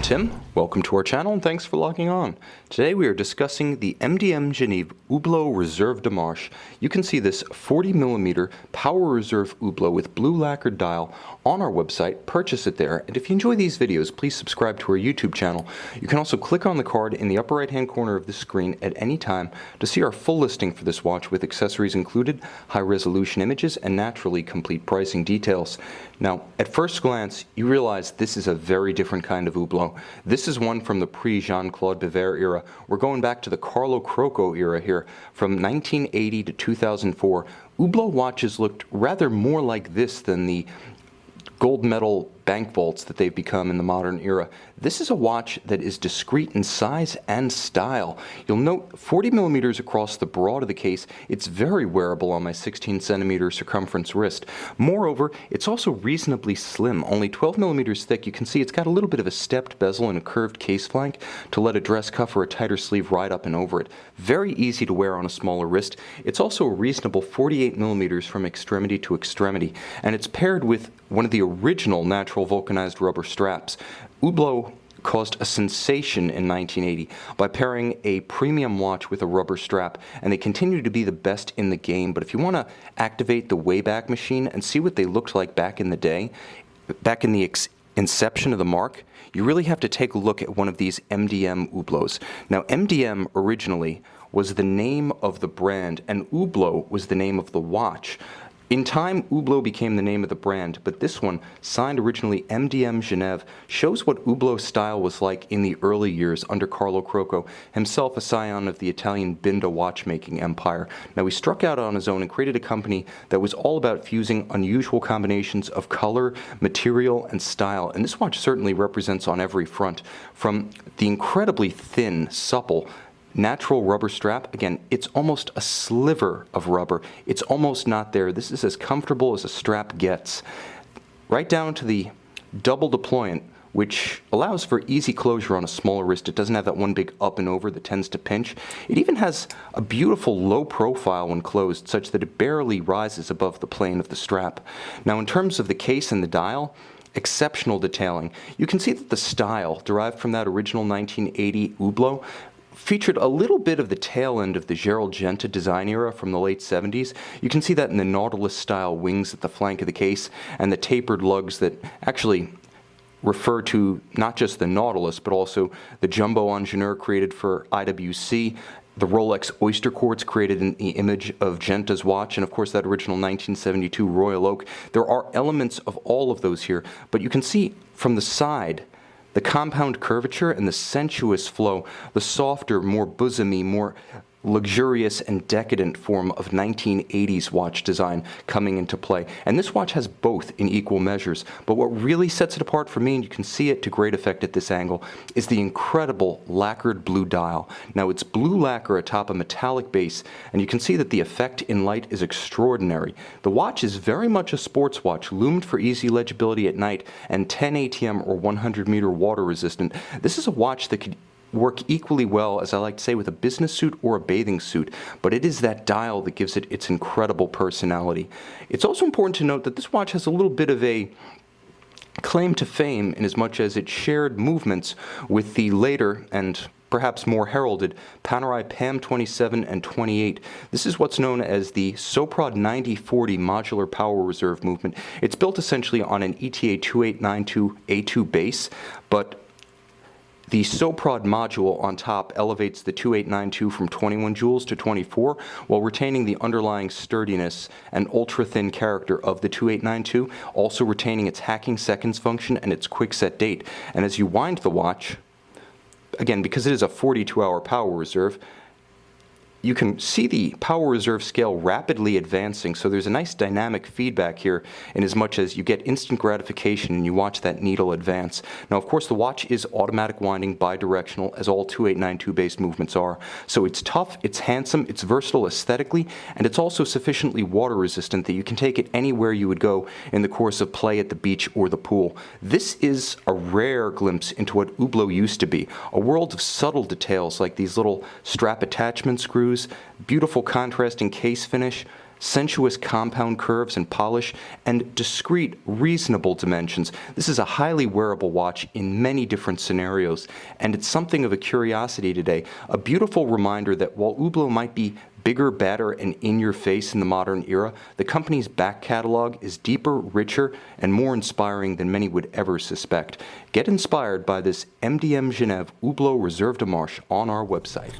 I'm Tim, welcome to our channel and thanks for logging on. Today we are discussing the MDM Geneve Hublot Reserve de Marche. You can see this 40mm Power Reserve Hublot with blue lacquered dial on our website, purchase it there, and if you enjoy these videos please subscribe to our YouTube channel. You can also click on the card in the upper right hand corner of the screen at any time to see our full listing for this watch with accessories included, high resolution images, and naturally complete pricing details. Now at first glance you realize this is a very different kind of Hublot. This is one from the pre-Jean-Claude Biver era. We're going back to the Carlo Croco era here. From 1980 to 2004, Hublot watches looked rather more like this than the gold medal bank vaults that they've become in the modern era. This is a watch that is discreet in size and style. You'll note 40mm across the broad of the case. It's very wearable on my 16cm circumference wrist. Moreover, it's also reasonably slim, only 12mm thick. You can see it's got a little bit of a stepped bezel and a curved case flank to let a dress cuff or a tighter sleeve ride up and over it. Very easy to wear on a smaller wrist. It's also a reasonable 48mm from extremity to extremity, and it's paired with one of the original natural vulcanized rubber straps. Hublot caused a sensation in 1980 by pairing a premium watch with a rubber strap, and they continue to be the best in the game. But if you want to activate the Wayback Machine and see what they looked like back in the day, back in the inception of the marque, you really have to take a look at one of these MDM Hublots. Now MDM originally was the name of the brand and Hublot was the name of the watch. In time, Hublot became the name of the brand, but this one, signed originally MDM Geneve, shows what Hublot style was like in the early years under Carlo Croco, himself a scion of the Italian Binda watchmaking empire. Now he struck out on his own and created a company that was all about fusing unusual combinations of color, material, and style, and this watch certainly represents on every front. From the incredibly thin, supple, natural rubber strap, again, it's almost a sliver of rubber. It's almost not there. This is as comfortable as a strap gets. Right down to the double deployant, which allows for easy closure on a smaller wrist. It doesn't have that one big up and over that tends to pinch. It even has a beautiful low profile when closed, such that it barely rises above the plane of the strap. Now in terms of the case and the dial, exceptional detailing. You can see that the style derived from that original 1980 Hublot featured a little bit of the tail end of the Gerald Genta design era from the late 70s. You can see that in the Nautilus-style wings at the flank of the case and the tapered lugs that actually refer to not just the Nautilus, but also the jumbo ingénieur created for IWC, the Rolex Oyster Quartz created in the image of Genta's watch, and of course that original 1972 Royal Oak. There are elements of all of those here, but you can see from the side the compound curvature and the sensuous flow, the softer, more bosomy, more luxurious and decadent form of 1980s watch design coming into play. And this watch has both in equal measures. But what really sets it apart for me, and you can see it to great effect at this angle, is the incredible lacquered blue dial. Now it's blue lacquer atop a metallic base, and you can see that the effect in light is extraordinary. The watch is very much a sports watch, loomed for easy legibility at night, and 10 ATM or 100-meter water resistant. This is a watch that could work equally well, as I like to say, with a business suit or a bathing suit, but it is that dial that gives it its incredible personality. It's also important to note that this watch has a little bit of a claim to fame in as much as it shared movements with the later and perhaps more heralded Panerai PAM 27 and 28. This is what's known as the Soprod 9040 modular power reserve movement. It's built essentially on an ETA 2892A2 base, but the Soprod module on top elevates the 2892 from 21 joules to 24 while retaining the underlying sturdiness and ultra-thin character of the 2892, also retaining its hacking seconds function and its quick set date. And as you wind the watch, again, because it is a 42-hour power reserve, you can see the power reserve scale rapidly advancing, so there's a nice dynamic feedback here in as much as you get instant gratification and you watch that needle advance. Now of course the watch is automatic winding bidirectional, as all 2892 based movements are, so it's tough, it's handsome, it's versatile aesthetically, and it's also sufficiently water resistant that you can take it anywhere you would go in the course of play at the beach or the pool. This is a rare glimpse into what Hublot used to be, a world of subtle details like these little strap attachment screws, beautiful contrasting case finish, sensuous compound curves and polish, and discreet, reasonable dimensions. This is a highly wearable watch in many different scenarios, and it's something of a curiosity today, a beautiful reminder that while Hublot might be bigger, badder, and in your face in the modern era, the company's back catalog is deeper, richer, and more inspiring than many would ever suspect. Get inspired by this MDM Geneve Hublot Reserve de Marche on our website.